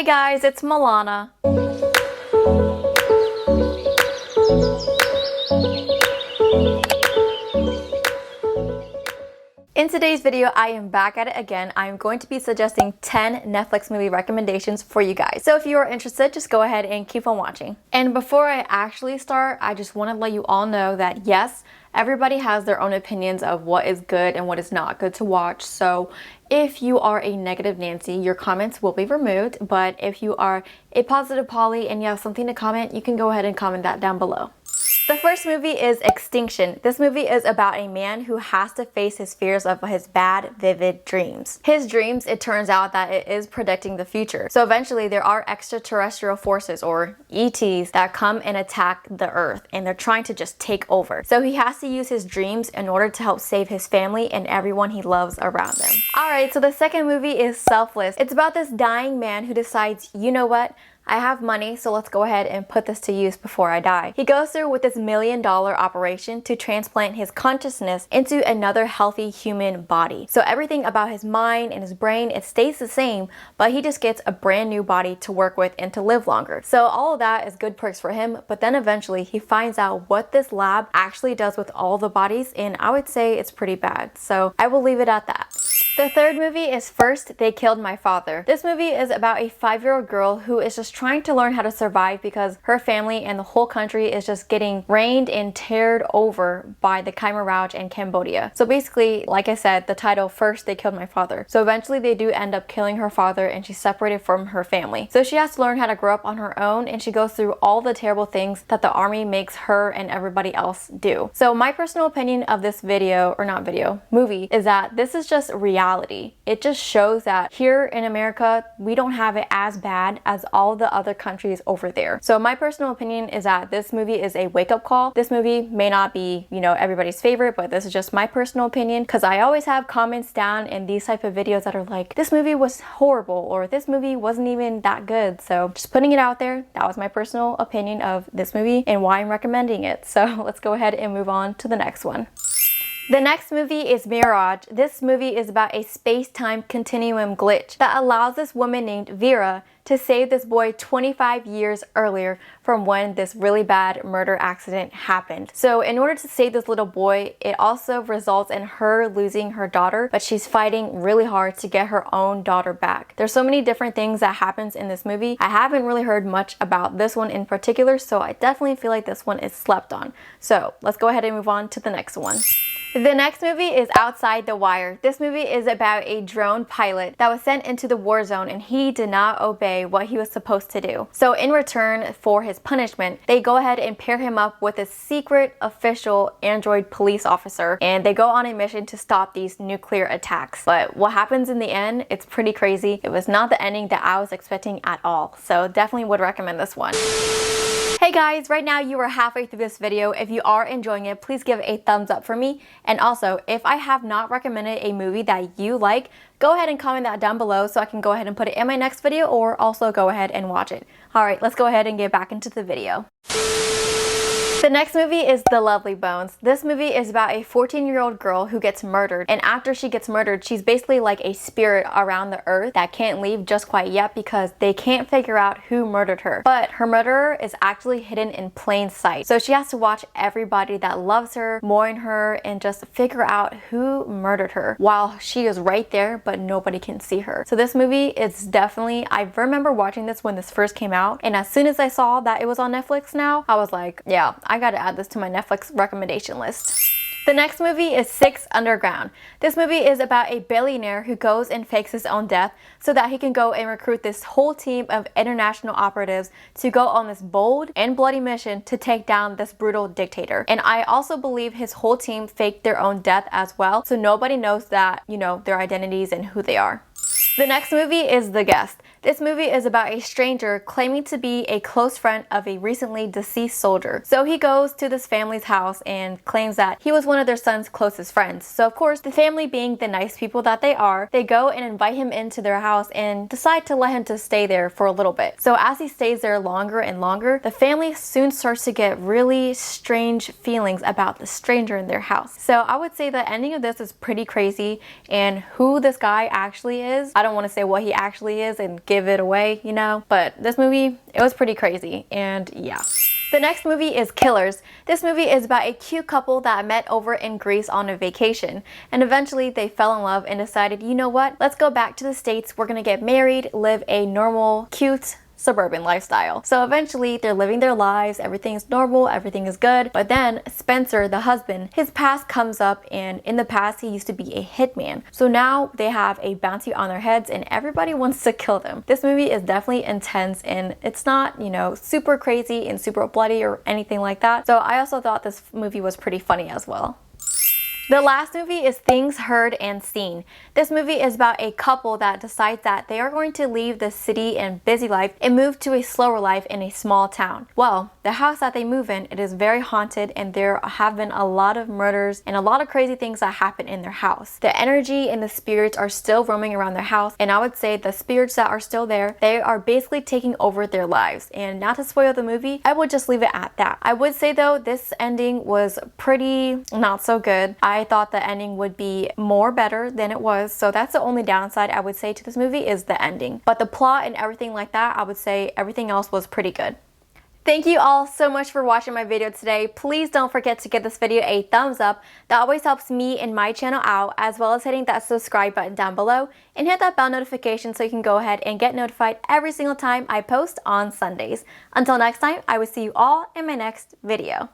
Hey guys, it's Milana. In today's video, I am back at it again. I am going to be suggesting 10 Netflix movie recommendations for you guys. So if you are interested, just go ahead and keep on watching. And before I actually start, I just want to let you all know that yes, everybody has their own opinions of what is good and what is not good to watch. So if you are a negative Nancy, your comments will be removed. But if you are a positive Polly and you have something to comment, you can go ahead and comment that down below. The first movie is Extinction. This movie is about a man who has to face his fears of his bad, vivid dreams. His dreams, it turns out that it is predicting the future. So eventually there are extraterrestrial forces or ETs that come and attack the Earth and they're trying to just take over. So he has to use his dreams in order to help save his family and everyone he loves around them. Alright, so the second movie is Selfless. It's about this dying man who decides, you know what? I have money, so let's go ahead and put this to use before I die. He goes through with this $1 million operation to transplant his consciousness into another healthy human body. So everything about his mind and his brain, it stays the same, but he just gets a brand new body to work with and to live longer. So all of that is good perks for him, but then eventually he finds out what this lab actually does with all the bodies, and I would say it's pretty bad. So I will leave it at that. The third movie is First They Killed My Father. This movie is about a 5-year-old girl who is just trying to learn how to survive because her family and the whole country is just getting rained and teared over by the Mirage in Cambodia. So basically, like I said, the title, First They Killed My Father. So eventually they do end up killing her father and she's separated from her family. So she has to learn how to grow up on her own and she goes through all the terrible things that the army makes her and everybody else do. So my personal opinion of this movie is that this is just reality. It just shows that here in America, we don't have it as bad as all the other countries over there. So my personal opinion is that this movie is a wake-up call. This movie may not be, everybody's favorite, but this is just my personal opinion because I always have comments down in these type of videos that are like, this movie was horrible or this movie wasn't even that good. So just putting it out there, that was my personal opinion of this movie and why I'm recommending it. So let's go ahead and move on to the next one. The next movie is Mirage. This movie is about a space-time continuum glitch that allows this woman named Vera to save this boy 25 years earlier from when this really bad murder accident happened. So in order to save this little boy, it also results in her losing her daughter, but she's fighting really hard to get her own daughter back. There's so many different things that happens in this movie. I haven't really heard much about this one in particular, so I definitely feel like this one is slept on. So let's go ahead and move on to the next one. The next movie is Outside the Wire. This movie is about a drone pilot that was sent into the war zone and he did not obey what he was supposed to do. So in return for his punishment, they go ahead and pair him up with a secret official android police officer and they go on a mission to stop these nuclear attacks. But what happens in the end, it's pretty crazy. It was not the ending that I was expecting at all. So definitely would recommend this one. Hey guys, right now you are halfway through this video. If you are enjoying it, please give a thumbs up for me. And also, if I have not recommended a movie that you like, go ahead and comment that down below so I can go ahead and put it in my next video or also go ahead and watch it. Alright, let's go ahead and get back into the video. The next movie is The Lovely Bones. This movie is about a 14-year-old girl who gets murdered, and after she gets murdered, she's basically like a spirit around the earth that can't leave just quite yet because they can't figure out who murdered her. But her murderer is actually hidden in plain sight. So she has to watch everybody that loves her, mourn her, and just figure out who murdered her while she is right there, but nobody can see her. So this movie is definitely, I remember watching this when this first came out, and as soon as I saw that it was on Netflix now, I was like, yeah, I gotta add this to my Netflix recommendation list. The next movie is Six Underground. This movie is about a billionaire who goes and fakes his own death so that he can go and recruit this whole team of international operatives to go on this bold and bloody mission to take down this brutal dictator. And I also believe his whole team faked their own death as well, so nobody knows that, their identities and who they are. The next movie is The Guest. This movie is about a stranger claiming to be a close friend of a recently deceased soldier. So he goes to this family's house and claims that he was one of their son's closest friends. So of course, the family being the nice people that they are, they go and invite him into their house and decide to let him to stay there for a little bit. So as he stays there longer and longer, the family soon starts to get really strange feelings about the stranger in their house. So I would say the ending of this is pretty crazy, and who this guy actually is, I don't want to say what he actually is in give it away, you know? But this movie, it was pretty crazy, and yeah. The next movie is Killers. This movie is about a cute couple that met over in Greece on a vacation, and eventually they fell in love and decided, you know what, let's go back to the States, we're gonna get married, live a normal, cute, suburban lifestyle. So eventually they're living their lives, everything's normal, everything is good, but then Spencer, the husband, his past comes up, and in the past he used to be a hitman. So now they have a bounty on their heads and everybody wants to kill them. This movie is definitely intense, and it's not, you know, super crazy and super bloody or anything like that. So I also thought this movie was pretty funny as well. The last movie is Things Heard and Seen. This movie is about a couple that decides that they are going to leave the city and busy life and move to a slower life in a small town. Well, the house that they move in, it is very haunted, and there have been a lot of murders and a lot of crazy things that happen in their house. The energy and the spirits are still roaming around their house, and I would say the spirits that are still there, they are basically taking over their lives. And not to spoil the movie, I would just leave it at that. I would say though, this ending was pretty not so good. I thought the ending would be more better than it was, so that's the only downside I would say to this movie is the ending. But the plot and everything like that, I would say everything else was pretty good. Thank you all so much for watching my video today. Please don't forget to give this video a thumbs up. That always helps me and my channel out, as well as hitting that subscribe button down below and hit that bell notification so you can go ahead and get notified every single time I post on Sundays. Until next time, I will see you all in my next video.